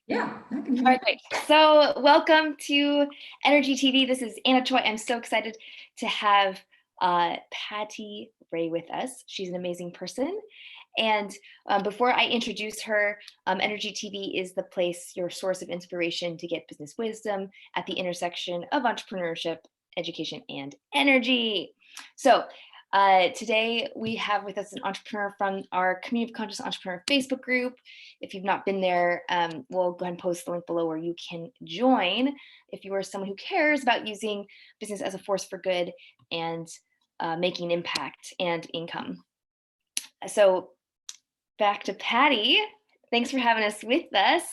Yeah, I can hear All you. right, great. So welcome to Energy TV. This is Anna Choi. I'm so excited to have Patti Ray with us. She's an amazing person. And before I introduce her, Energy TV is the place, your source of inspiration to get business wisdom at the intersection of entrepreneurship, education, and energy. So today we have with us an entrepreneur from our Community of Conscious Entrepreneur Facebook group. If you've not been there, we'll go ahead and post the link below where you can join if you are someone who cares about using business as a force for good and making impact and income. So back to Patti. Thanks for having us with us.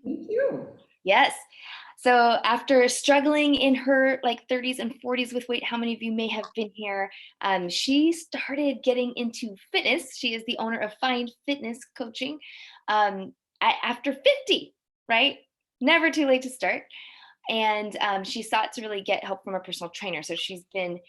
Thank you. Yes. So after struggling in her 30s and 40s with weight, how many of you may have been here? She started getting into fitness. She is the owner of Find Fitness Coaching after 50, right? Never too late to start. And she sought to really get help from a personal trainer. So it's been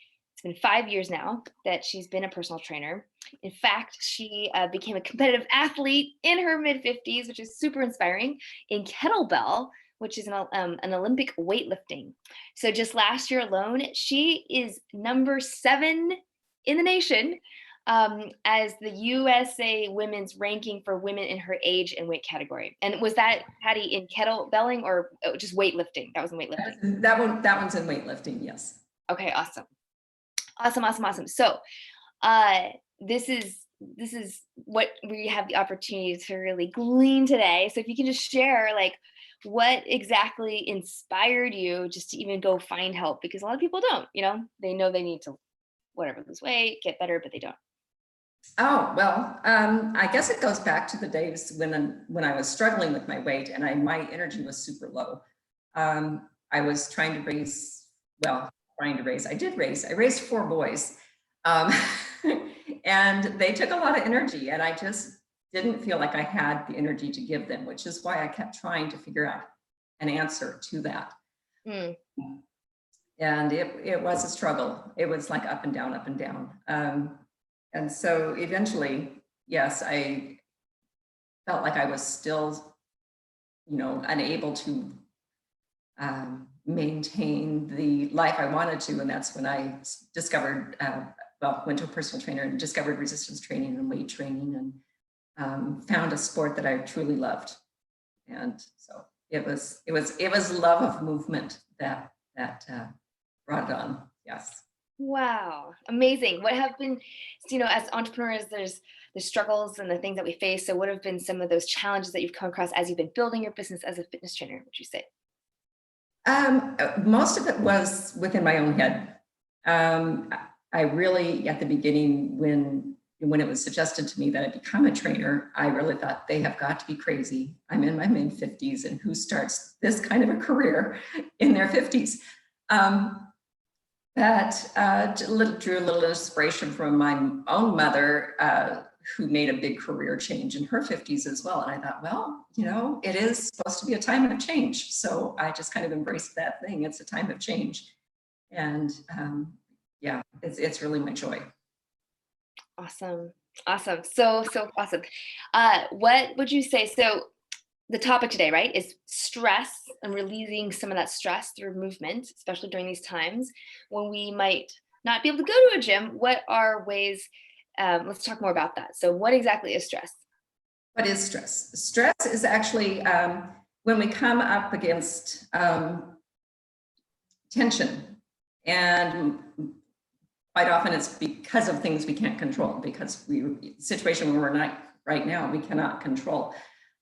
5 years now that she's been a personal trainer. In fact, she became a competitive athlete in her mid-50s, which is super inspiring, in kettlebell, which is an Olympic weightlifting. So just last year alone, she is number 7 in the nation as the USA women's ranking for women in her age and weight category. And was that, Patti, in kettlebelling or just weightlifting? That was in weightlifting. That one's in weightlifting, yes. Okay, awesome. Awesome. So this is what we have the opportunity to really glean today. So if you can just share what exactly inspired you just to even go find help, because a lot of people don't, they know they need to lose weight, get better, but they don't. Oh, well, I guess it goes back to the days when I was struggling with my weight and my energy was super low. I was trying to raise, I raised 4 boys. And they took a lot of energy, and I just didn't feel like I had the energy to give them, which is why I kept trying to figure out an answer to that. And it was a struggle. It was like up and down, up and down. And so eventually, yes, I felt like I was still, unable to maintain the life I wanted to. And that's when I discovered, went to a personal trainer and discovered resistance training and weight training, and found a sport that I truly loved. And so it was love of movement that brought it on. Yes. Wow, amazing. What have been, as entrepreneurs, there's the struggles and the things that we face. So what have been some of those challenges that you've come across as you've been building your business as a fitness trainer, would you say? Most of it was within my own head. I really, at the beginning, when it was suggested to me that I become a trainer, I really thought they have got to be crazy. I'm in my mid-50s, and who starts this kind of a career in their 50s? That drew a little inspiration from my own mother, who made a big career change in her 50s as well. And I thought, well, it is supposed to be a time of change. So I just kind of embraced that thing. It's a time of change. And yeah, it's really my joy. Awesome. So awesome. What would you say? So the topic today, right, is stress and releasing some of that stress through movement, especially during these times when we might not be able to go to a gym. What are ways? Let's talk more about that. So what exactly is stress? What is stress? Stress is actually when we come up against tension, and quite often it's because of things we can't control, because the situation where we're not right now, we cannot control.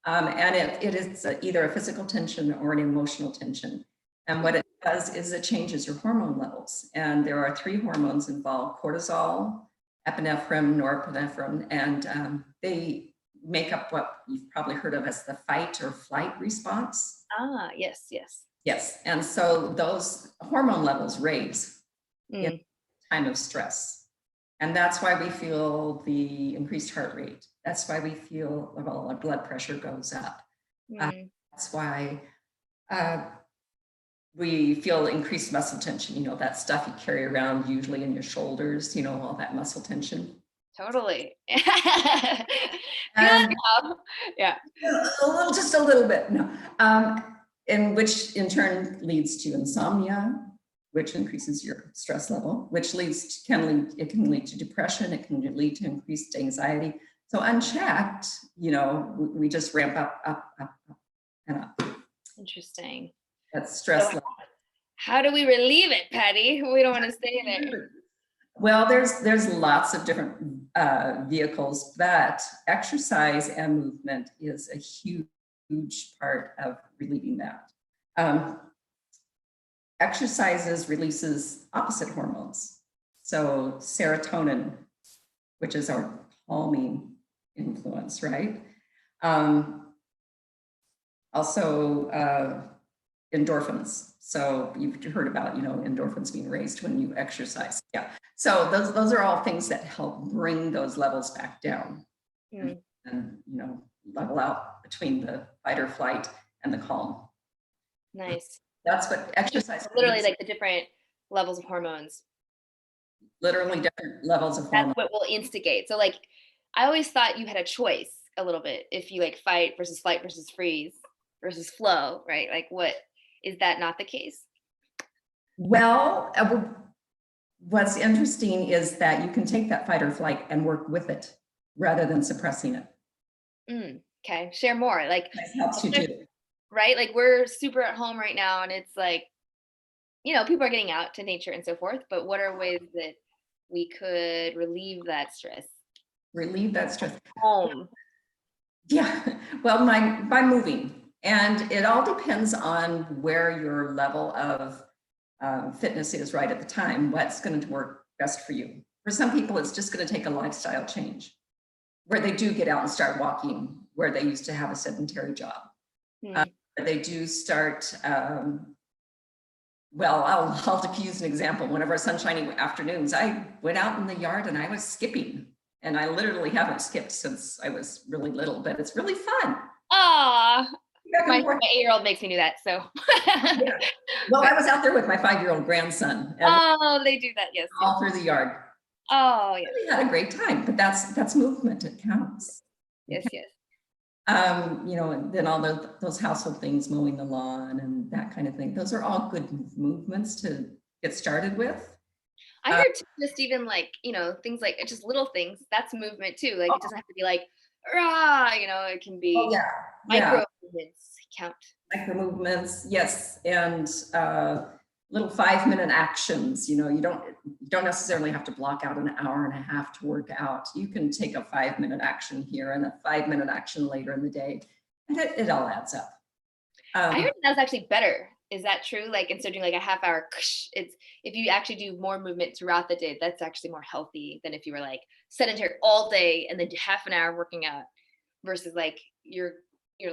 And it is either a physical tension or an emotional tension. And what it does is it changes your hormone levels. And there are 3 hormones involved: cortisol, epinephrine, norepinephrine, and they make up what you've probably heard of as the fight or flight response. Ah, yes. Yes, and so those hormone levels raise in time of stress. And that's why we feel the increased heart rate. That's why we feel our blood pressure goes up. That's why we feel increased muscle tension, that stuff you carry around usually in your shoulders, all that muscle tension. Totally. Good And job. Yeah. just a little bit, no. And which in turn leads to insomnia, which increases your stress level, which it can lead to depression, it can lead to increased anxiety. So unchecked, we just ramp up, and up. Interesting. That's stress So level. how do we relieve it, Patty? We don't want to stay there. Well, there's lots of different vehicles, but exercise and movement is a huge part of relieving that. Exercises releases opposite hormones. So serotonin, which is our calming influence, right? Also endorphins. So you've heard about, endorphins being raised when you exercise. Yeah. So those are all things that help bring those levels back down and level out between the fight or flight and the calm. Nice. That's what exercise Literally like the different levels of hormones. Literally different levels of hormones. That's what will instigate. So like, I always thought you had a choice a little bit if you like fight versus flight versus freeze versus flow, right? Like is that not the case? Well, what's interesting is that you can take that fight or flight and work with it rather than suppressing it. Okay, share more. Like, that helps you too. Right? Like we're super at home right now and it's like, people are getting out to nature and so forth, but what are ways that we could relieve that stress? Relieve that stress. Home. Yeah, well, by moving. And it all depends on where your level of fitness is right at the time, what's going to work best for you. For some people, it's just going to take a lifestyle change where they do get out and start walking, where they used to have a sedentary job. They do start, well, I'll use an example. One of our sunshiny afternoons, I went out in the yard and I was skipping. And I literally haven't skipped since I was really little, but it's really fun. Ah, my 8-year-old makes me do that, so. Yeah. Well, I was out there with my 5-year-old grandson. Oh, they do that, yes. All through the yard. Oh, yes. We had a great time, but that's movement. It counts. Yes, yes. And then all those household things, mowing the lawn and that kind of thing. Those are all good movements to get started with. I heard just even like, things like just little things, that's movement too. Like it doesn't have to be like, rah, it can be micro movements count. Micro movements, yes. And little 5-minute actions. You don't necessarily have to block out an hour and a half to work out. You can take a 5-minute action here and a 5-minute action later in the day. And it all adds up. I heard that's actually better. Is that true? Like instead of doing like a half hour, it's if you actually do more movement throughout the day, that's actually more healthy than if you were like sedentary all day and then half an hour working out versus like you're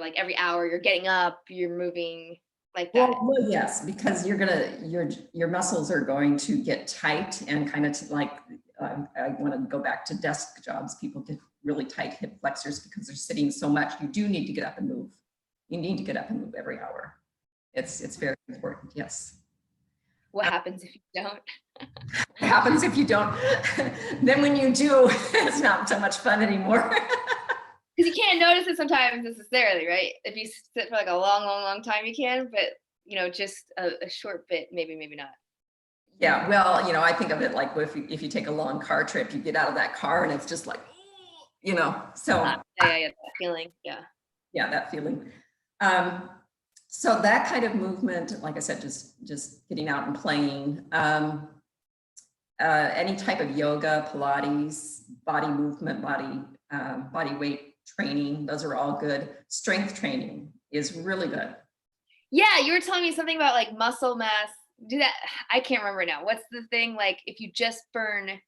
like every hour you're getting up, you're moving like that. Well, yes, because your muscles are going to get tight and kind of like I want to go back to desk jobs. People get really tight hip flexors because they're sitting so much. You do need to get up and move. You need to get up and move every hour. It's very important. Yes. What happens if you don't? What happens if you don't? Then when you do, it's not so much fun anymore. Because you can't notice it sometimes necessarily, right? If you sit for like a long time, you can, but just a short bit, maybe not. Yeah, well, I think of it like if you take a long car trip, you get out of that car and it's just like, so. Yeah, that feeling, yeah. Yeah, that feeling. So that kind of movement, like I said, just getting out and playing, any type of yoga, Pilates, body movement, body weight training, those are all good. Strength training is really good. Yeah, you were telling me something about like muscle mass. Do that. I can't remember now. What's the thing? Like if you just burn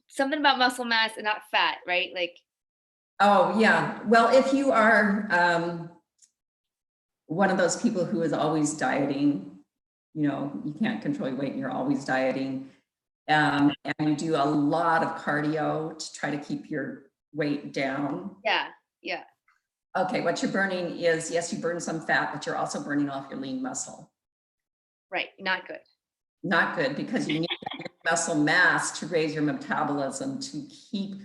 something about muscle mass and not fat, right? Like. Oh yeah. Well, if you are one of those people who is always dieting, you can't control your weight and you're always dieting, and you do a lot of cardio to try to keep your weight down. Yeah. Okay, what you're burning is, yes, you burn some fat, but you're also burning off your lean muscle. Right, not good. Not good, because you need muscle mass to raise your metabolism to keep.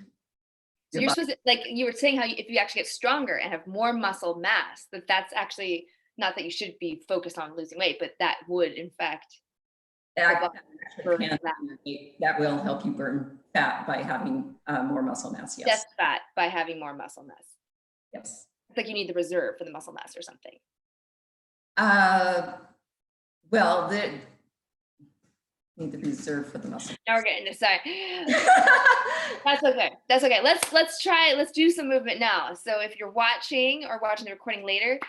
So you're supposed to, like you were saying, how if you actually get stronger and have more muscle mass, that's actually not that you should be focused on losing weight, but that would in fact That burn can, that will help you burn fat by having more muscle mass. Yes. That's fat by having more muscle mass. Yes. It's like you need the reserve for the muscle mass or something. Well, need the reserve for the muscle. Now we're getting sorry. That's okay. That's okay. Let's do some movement now. So if you're watching the recording later,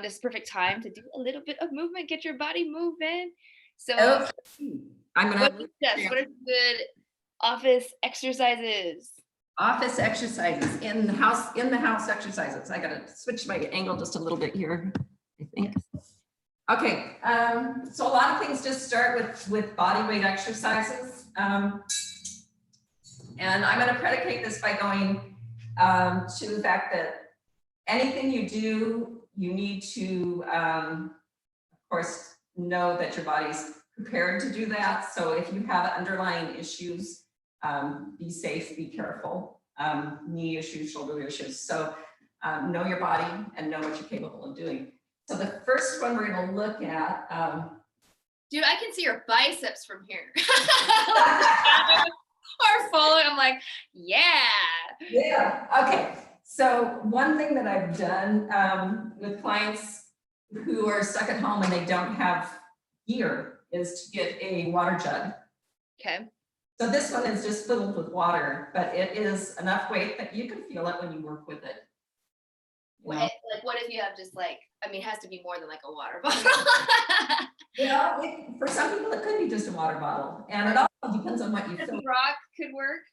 this is perfect time to do a little bit of movement, get your body moving. So I'm gonna what are good office exercises? Office exercises, in the house exercises. I gotta switch my angle just a little bit here, I think. Okay, so a lot of things just start with body weight exercises. And I'm gonna predicate this by going to the fact that anything you do, you need to, of course, know that your body's prepared to do that. So if you have underlying issues, be safe, be careful, knee issues, shoulder issues. So know your body and know what you're capable of doing. So the first one we're going to look at. Dude, I can see your biceps from here. Or following, I'm like, yeah. Yeah, okay. So one thing that I've done with clients who are stuck at home and they don't have gear is to get a water jug. Okay. So this one is just filled with water, but it is enough weight that you can feel it when you work with it. What if you have just like, I mean, it has to be more than like a water bottle. For some people, it could be just a water bottle, and it also depends on what you fill. Rock could work.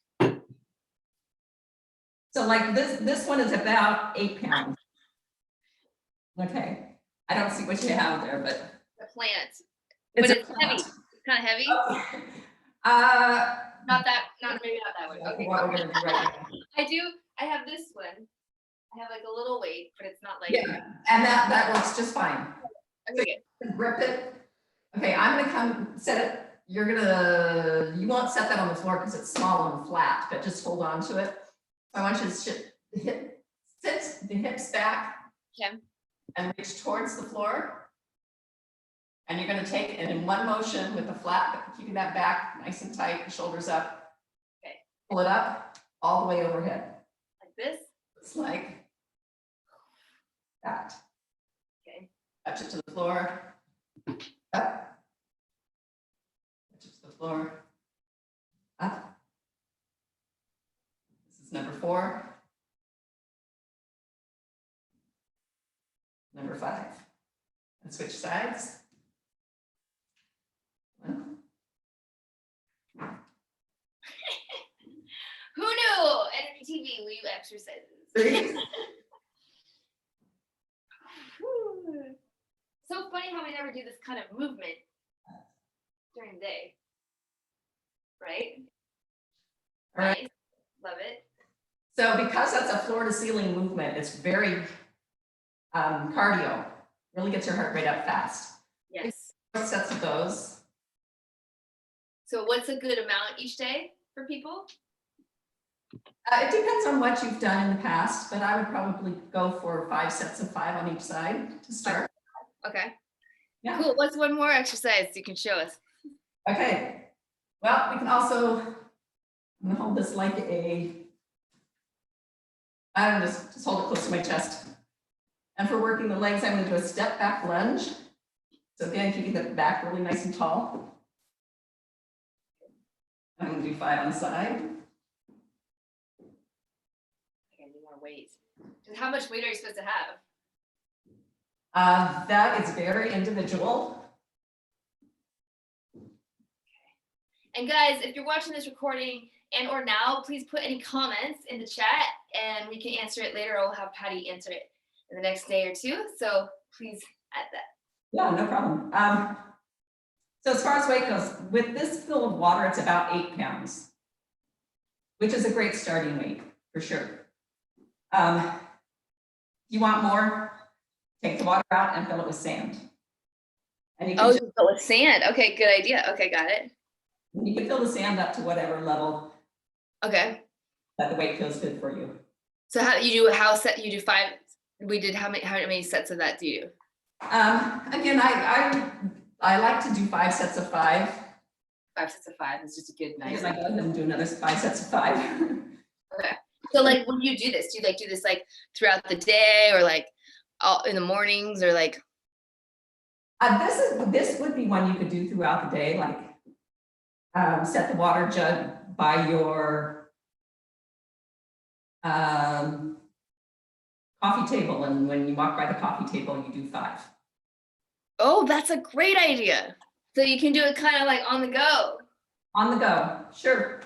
So like this one is about 8 pounds. Okay, I don't see what you have there, but the plant. It's but it's heavy. It's kind of heavy. Okay. Not maybe not that one. Okay. What we're gonna do right now. I have this one. I have like a little weight, but it's not like. Yeah, and that works just fine. Okay. So grip it. Okay, I'm gonna come set it. You won't set that on the floor because it's small and flat, but just hold on to it. So I want you to sit the hips back. Okay. And reach towards the floor. And you're going to take it in one motion with the flat, keeping that back nice and tight, the shoulders up. Okay. Pull it up all the way overhead. Like this? It's like that. Okay. Touch it to the floor. Up. Touch it to the floor. Up. This is number 4. Number 5. And switch sides. 1. Who knew? Energy TV, we exercises. 3. So funny how we never do this kind of movement during the day. Right? All right. Nice. Love it. So because that's a floor to ceiling movement, it's very cardio. Really gets your heart rate up fast. Yes. 4 sets of those. So what's a good amount each day for people? It depends on what you've done in the past, but I would probably go for 5 sets of 5 on each side to start. Okay. Yeah. Cool. What's one more exercise you can show us? Okay. Well, we can also, I'm gonna hold this like I'm just hold it close to my chest. And for working the legs, I'm gonna do a step back lunge. So again, keeping the back really nice and tall. I'm gonna do 5 on the side. I need more weight. How much weight are you supposed to have? That is very individual. And guys, if you're watching this recording and or now, please put any comments in the chat and we can answer it later. Or we'll have Patti answer it in the next day or 2. So please add that. Yeah, no problem. So as far as weight goes, with this fill of water, it's about 8 pounds, which is a great starting weight for sure. You want more? Take the water out and fill it with sand. And you can you fill it with sand. Okay, good idea. Okay, got it. You can fill the sand up to whatever level Okay. that the weight feels good for you. So how you do you do 5, we did how many sets of that do you do? Again, I like to do 5 sets of 5. 5 sets of 5 is just a good nice. I go ahead and do another 5 sets of 5. Okay. So like when you do this, do you like do this like throughout the day or like all in the mornings or like? This would be one you could do throughout the day, like set the water jug by your coffee table, and when you walk by the coffee table, you do 5. Oh, that's a great idea. So you can do it kind of like on the go. On the go, sure.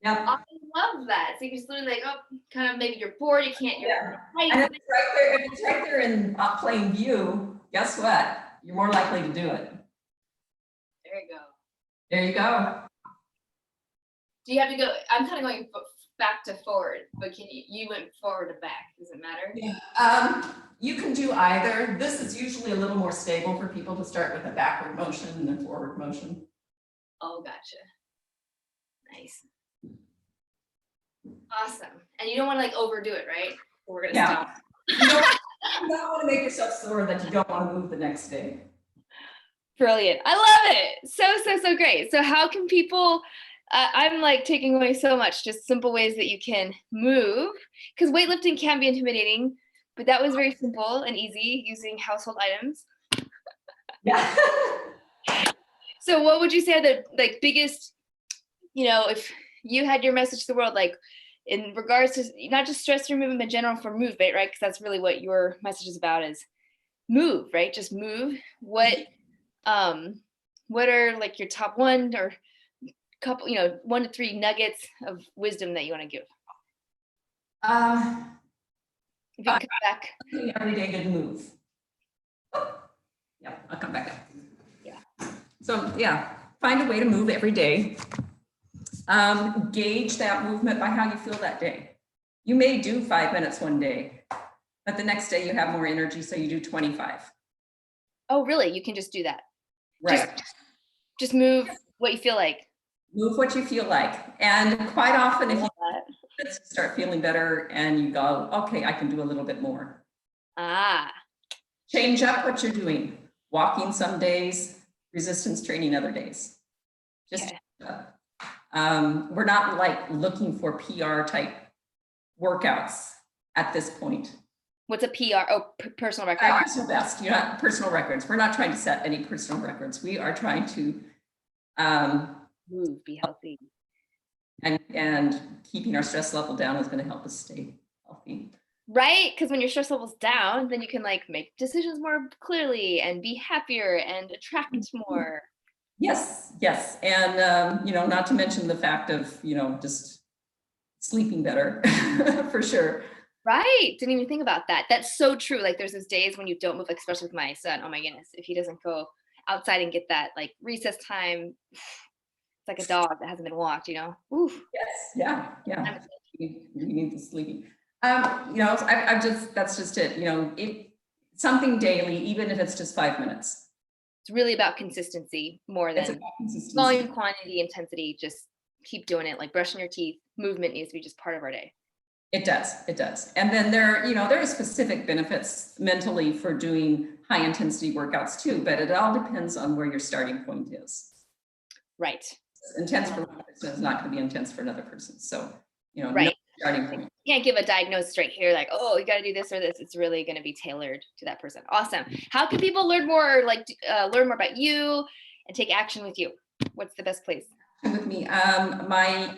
Yep. I love that. So you can just literally like, oh, kind of maybe you're bored, you can't, Yeah. And if it's right there in plain view, guess what? You're more likely to do it. There you go. There you go. Do you have to go? I'm kind of going back to forward, but you went forward to back. Does it matter? Yeah. You can do either. This is usually a little more stable for people to start with a backward motion and then forward motion. Oh, gotcha. Nice. Awesome. And you don't want to like overdo it, right? We're gonna stop. You don't want to make yourself sore that you don't want to move the next day. Brilliant. I love it. So great. So how can people, I'm like taking away so much, just simple ways that you can move, because weightlifting can be intimidating, but that was very simple and easy using household items. Yeah. So what would you say are the like biggest, if you had your message to the world, like in regards to not just stress removal, but general for movement, right? Because that's really what your message is about, is move, right? Just move. What are like your top 1 or couple, 1 to 3 nuggets of wisdom that you want to give? If you come back. Every day to move. Yeah, I'll come back up. Yeah. So yeah, find a way to move every day. Gauge that movement by how you feel that day. You may do 5 minutes one day, but the next day you have more energy, so you do 25. Oh, really? You can just do that. Right. Just move what you feel like. Move what you feel like. And quite often, if you start feeling better and you go, okay, I can do a little bit more. Change up what you're doing. Walking some days, resistance training other days. Just we're not like looking for PR type workouts at this point. What's a PR? Oh, personal record. Personal best, personal records. We're not trying to set any personal records. We are trying to move, be healthy. And keeping our stress level down is going to help us stay healthy. Right? Because when your stress level's down, then you can like make decisions more clearly and be happier and attract more. Yes. And, not to mention the fact of, just sleeping better for sure. Right. Didn't even think about that. That's so true. Like there's those days when you don't move, like, especially with my son. Oh my goodness. If he doesn't go outside and get that like recess time, it's like a dog that hasn't been walked, Oof. Yes. Yeah. You need the sleeping. That's just it. Something daily, even if it's just 5 minutes. It's really about consistency more than volume, quantity, intensity. Just keep doing it. Like brushing your teeth, movement needs to be just part of our day. It does. And then there are specific benefits mentally for doing high intensity workouts too, but it all depends on where your starting point is. Right. Intense for one person is not going to be intense for another person. So, right. No starting point. You can't give a diagnosis right here, like, oh, you got to do this or this. It's really going to be tailored to that person. Awesome. How can people learn more, learn more about you and take action with you? What's the best place? With me, my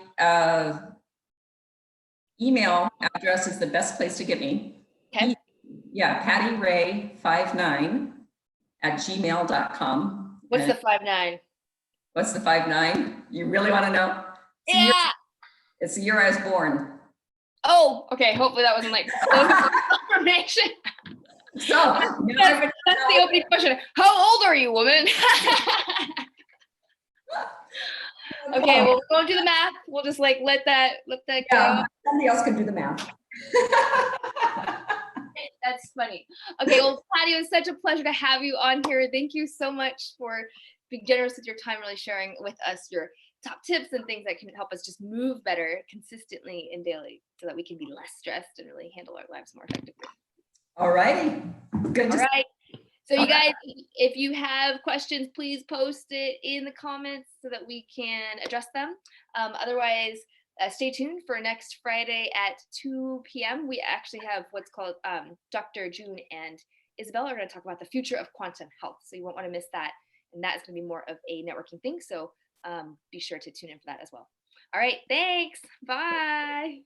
email address is the best place to get me. Okay. Yeah, Patti Ray 59@gmail.com. What's the 59? What's the 59? You really want to know? It's the year I was born. Oh, okay. Hopefully that wasn't like information. So that's the opening question. How old are you, woman? Okay, well, we won't do the math. We'll just like let that go. Somebody else can do the math. That's funny. Okay, well, Patti, it was such a pleasure to have you on here. Thank you so much for being generous with your time, really sharing with us your top tips and things that can help us just move better consistently in daily so that we can be less stressed and really handle our lives more effectively. All righty. Good. All right. So you Okay. guys, if you have questions, please post it in the comments so that we can address them. Otherwise, stay tuned for next Friday at 2 p.m. We actually have what's called Dr. June and Isabella are going to talk about the future of quantum health. So you won't want to miss that. And that's going to be more of a networking thing. So be sure to tune in for that as well. All right. Thanks. Bye.